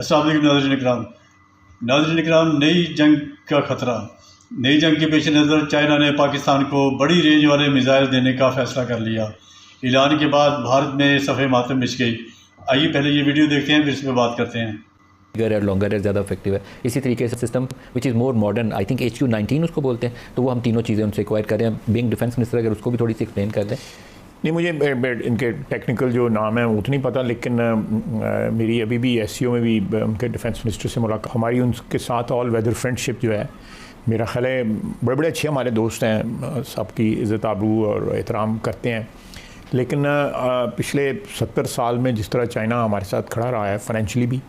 अस्सलाम वालेकुम नाज़रीन इकराम। नई जंग का ख़तरा। नई जंग के पेश नज़र चाइना ने पाकिस्तान को बड़ी रेंज वाले मिसाइल देने का फ़ैसला कर लिया। ऐलान के बाद भारत में सफ़े मातम मच गई। आइए पहले ये वीडियो देखते हैं, फिर इस पर बात करते हैं। बिगर है, लॉन्गर है, ज़्यादा इफेक्टिव है। इसी तरीके से system which is more modern, I think HQ-19 उसको बोलते हैं, तो वो हम तीनों चीज़ें उनसे एक्वायर कर रहे हैं। बीइंग डिफेंस मिनिस्टर अगर उसको भी थोड़ी सी एक्सप्लेन कर दें। नहीं, मुझे इनके टेक्निकल जो नाम है वो तो नहीं पता, लेकिन मेरी अभी भी SCO में भी उनके डिफेंस मिनिस्टर से मुलाकात, हमारी उनके साथ ऑल वेदर फ्रेंडशिप जो है, मेरा ख्याल है बड़े बड़े अच्छे हमारे दोस्त हैं, सबकी इज़्ज़त आबरू और एहतराम करते हैं। लेकिन पिछले 70 साल में जिस तरह चाइना हमारे साथ खड़ा रहा है, फाइनेंशियली भी,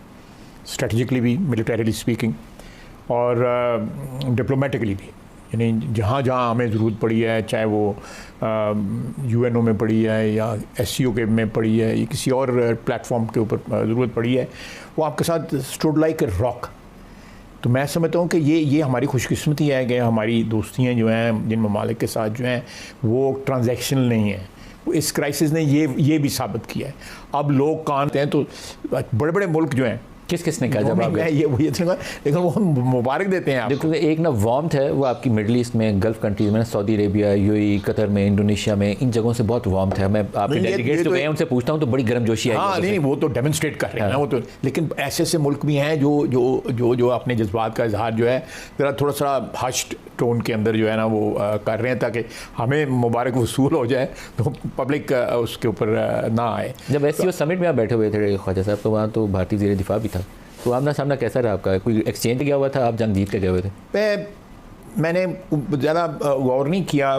स्ट्रेटजिकली भी, मिलिटरीली स्पीकिंग, और डिप्लोमेटिकली भी, यानी जहाँ जहाँ हमें ज़रूरत पड़ी है, चाहे वो UNO में पड़ी है या SCO के में पड़ी है या किसी और प्लेटफॉर्म के ऊपर ज़रूरत पड़ी है, वो आपके साथ स्टूड लाइक ए रॉक। तो मैं समझता हूँ कि ये हमारी खुशकिस्मती है कि हमारी दोस्तियाँ जो हैं जिन ममालिक के साथ जो हैं वो ट्रांजैक्शनल नहीं है। इस क्राइसिस ने ये भी साबित किया है। अब लोग कानते हैं तो बड़े बड़े मुल्क जो हैं, किसने कहा जवाब है ये लेकिन वो मुबारक देते हैं आपको। देखो, एक ना वार्मथ है वो आपकी मिडल ईस्ट में, गल्फ़ कंट्रीज़ में, सऊदी अरेबिया, UAE, कतर में, इंडोनेशिया में, इन जगहों से बहुत वार्मथ है। मैं आपके डेलीगेट्स तो गए उनसे पूछता हूँ तो बड़ी गर्मजोशी आई। हाँ, नहीं, वो तो डेमोन्स्ट्रेट कर रहे हैं ना, वो तो। लेकिन ऐसे ऐसे मुल्क भी हैं जो अपने जज्बात का इजहार जो है ज़रा थोड़ा सा हश्ड टोन के अंदर जो है ना वो कर रहे हैं, ताकि हमें मुबारक वसूल हो जाए तो पब्लिक उसके ऊपर ना आए। जब SCO समिट में आप बैठे हुए थे ख्वाजा साहब, तो वहाँ तो भारतीय ज़ेर दिफा भी था, तो आमना सामना कैसा रहा आपका? कोई एक्सचेंज गया हुआ था, आप जंग जीत के गए हुए थे? मैंने ज़्यादा गौर नहीं किया,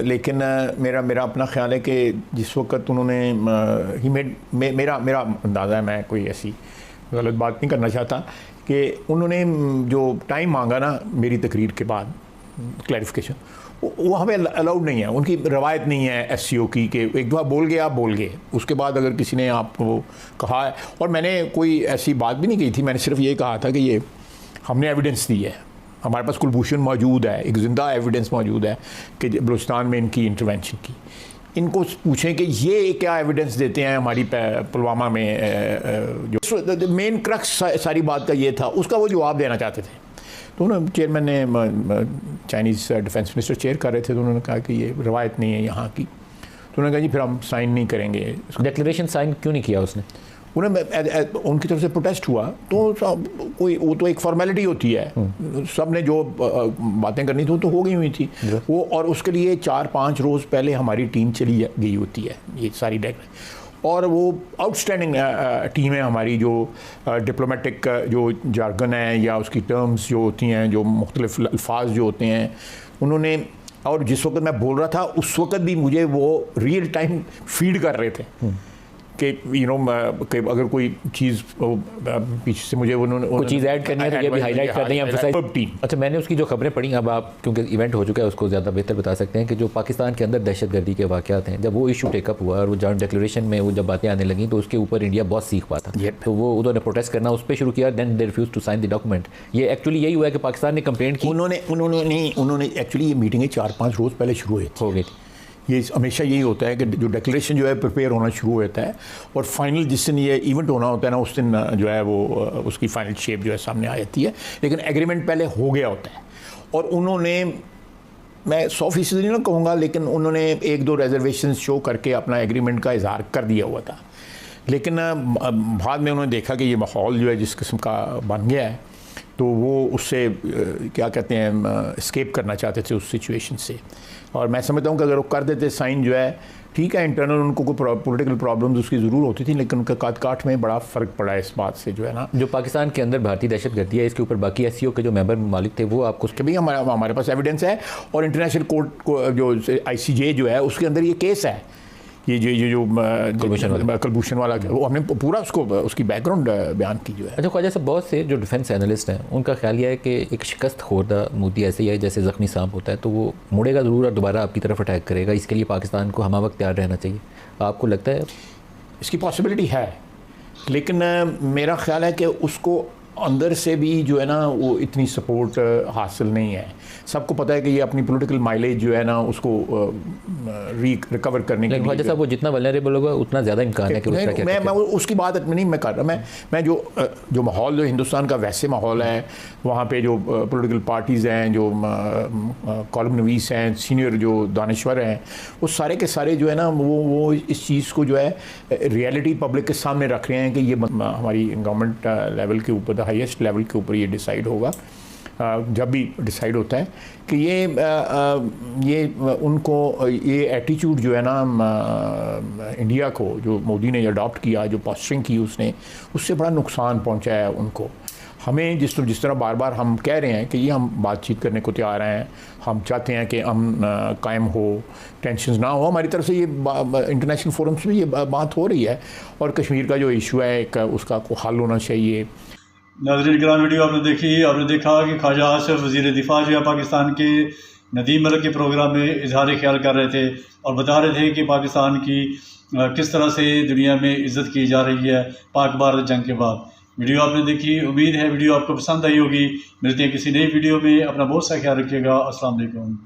लेकिन मेरा अपना ख्याल है कि जिस वक्त उन्होंने मेरा अंदाज़ा है, मैं कोई ऐसी गलत बात नहीं करना चाहता, कि उन्होंने जो टाइम मांगा ना मेरी तकरीर के बाद क्लैरिफिकेशन, वो हमें अलाउड नहीं है, उनकी रवायत नहीं है SCO की कि एक दफ़ा बोल गए आप बोल गए, उसके बाद अगर किसी ने आपको कहा है। और मैंने कोई ऐसी बात भी नहीं कही थी, मैंने सिर्फ ये कहा था कि ये हमने एविडेंस दी है, हमारे पास कुलभूषण मौजूद है, एक ज़िंदा एविडेंस मौजूद है कि बलूचिस्तान में इनकी इंटरवेंशन की। इनको पूछें कि ये क्या एविडेंस देते हैं हमारी पुलवामा में, जो मेन क्रक्स सारी बात का ये था, उसका वो जवाब देना चाहते थे। तो उन्होंने, चेयरमैन ने, चाइनीज़ डिफेंस मिनिस्टर चेयर कर रहे थे, तो उन्होंने कहा कि ये रवायत नहीं है यहाँ की। तो उन्होंने कहा जी फिर हम साइन नहीं करेंगे। डिक्लेरेशन साइन क्यों नहीं किया उसने? उनकी तरफ से प्रोटेस्ट हुआ, तो कोई वो तो एक फॉर्मेलिटी होती है, सब ने जो बातें करनी थी वो तो हो गई हुई थी वो, और उसके लिए 4-5 रोज़ पहले हमारी टीम चली गई होती है, ये सारी और वो आउटस्टैंडिंग टीम है हमारी, जो डिप्लोमेटिक जो जार्गन है या उसकी टर्म्स जो होती हैं, जो मुख्तलिफ अल्फाज जो होते हैं, उन्होंने, और जिस वक्त मैं बोल रहा था उस वक्त भी मुझे वो रियल टाइम फीड कर रहे थे कि कि अगर कोई चीज़ पीछे से मुझे उन्होंने कोई चीज़ ऐड करनी है तो ये भी हाईलाइट कर दें, एम्फसाइज। अच्छा, मैंने उसकी जो खबरें पढ़ी, अब आप क्योंकि इवेंट हो चुका है उसको ज़्यादा बेहतर बता सकते हैं, कि जो पाकिस्तान के अंदर दहशतगर्दी के वाक़यात हैं, जब वो इशू टेकअप हुआ और वो जॉइंट डिक्लेरेशन में वो जब बातें आने लगी, तो उसके ऊपर इंडिया बहुत सीख पाता, तो वो उन्होंने प्रोटेस्ट करना उस पर शुरू किया, then they refuse to sign the document. ये एक्चुअली यही हुआ है कि पाकिस्तान ने कंप्लेंट की, उन्होंने एक्चुअली ये मीटिंगें 4-5 रोज़ पहले शुरू हो गई थी। ये हमेशा यही होता है कि जो डिक्लेरेशन जो है प्रिपेयर होना शुरू होता है, और फाइनल जिस दिन ये इवेंट होना होता है ना, उस दिन जो है वो उसकी फाइनल शेप जो है सामने आ जाती है, लेकिन एग्रीमेंट पहले हो गया होता है। और उन्होंने, मैं 100% नहीं ना कहूँगा, लेकिन उन्होंने 1-2 रिजर्वेशन शो करके अपना एग्रीमेंट का इजहार कर दिया हुआ था, लेकिन बाद में उन्होंने देखा कि ये माहौल जो है जिस किस्म का बन गया है, तो वो उससे क्या कहते हैं एस्केप करना चाहते थे उस सिचुएशन से। और मैं समझता हूँ कि अगर वो कर देते साइन जो है, ठीक है, इंटरनल उनको कोई पॉलिटिकल प्रॉब्लम्स उसकी ज़रूर होती थी, लेकिन उनका काट में बड़ा फ़र्क पड़ा है इस बात से जो है ना। जो पाकिस्तान के अंदर भारतीय दहशतगर्दी है, इसके ऊपर बाकी SCO के जो मेंबर ममालिक थे वो आपको उसके भी हमारे पास एविडेंस है, और इंटरनेशनल कोर्ट को जो ICJ जो है उसके अंदर ये केस है, ये जो कुलभूषण वाला, वो हमने पूरा उसकी बैकग्राउंड बयान की जो है। अच्छा ख्वाजा साहब, बहुत से जो डिफेंस एनालिस्ट हैं उनका ख्याल यह है कि एक शिकस्त खोरदा मोदी ऐसे ही है जैसे ज़ख्मी सांप होता है, तो वो मुड़ेगा ज़रूर और दोबारा आपकी तरफ अटैक करेगा, इसके लिए पाकिस्तान को हमा वक्त तैयार रहना चाहिए। आपको लगता है इसकी पॉसिबिलिटी है? लेकिन मेरा ख्याल है कि उसको अंदर से भी जो है ना वो इतनी सपोर्ट हासिल नहीं है। सबको पता है कि ये अपनी पॉलिटिकल माइलेज जो है ना उसको रिकवर करने के लिए, ख्वाजा साहब वो जितना वल्नरेबल होगा उतना ज़्यादा इम्कान है कि उस तरह के मैं उसकी बात नहीं मैं कर रहा। मैं जो माहौल जो हिंदुस्तान का वैसे माहौल है, वहाँ पे जो पॉलिटिकल पार्टीज़ हैं, जो कॉलम नवीस हैं, सीनियर जो दानश्वर हैं, वो सारे के सारे जो है ना वो इस चीज़ को जो है रियलिटी पब्लिक के सामने रख रहे हैं कि ये हमारी गवर्नमेंट लेवल के ऊपर, द हाईएस्ट लेवल के ऊपर ये डिसाइड होगा, जब भी डिसाइड होता है कि ये उनको ये एटीट्यूड जो है ना इंडिया को जो मोदी ने अडॉप्ट किया, जो पोस्चरिंग की उसने, उससे बड़ा नुकसान पहुंचा है उनको। हमें जिस तरह बार बार हम कह रहे हैं कि ये हम बातचीत करने को तैयार हैं, हम चाहते हैं कि हम कायम हो, टेंशन ना हो, हमारी तरफ से ये इंटरनेशनल फोरम्स में ये बात हो रही है, और कश्मीर का जो इशू है एक उसका को हल होना चाहिए। नाज़रीन ग्राम वीडियो आपने देखा कि ख्वाजा आसिफ वज़ीर दिफा जो है पाकिस्तान के नदीम मलिक के प्रोग्राम में इजहार ख्याल कर रहे थे और बता रहे थे कि पाकिस्तान की किस तरह से दुनिया में इज़्ज़त की जा रही है पाक भारत जंग के बाद। वीडियो आपने देखी, उम्मीद है वीडियो आपको पसंद आई होगी। मिलते हैं किसी नई वीडियो में, अपना बहुत सा ख्याल रखिएगा। अस्सलाम वालेकुम।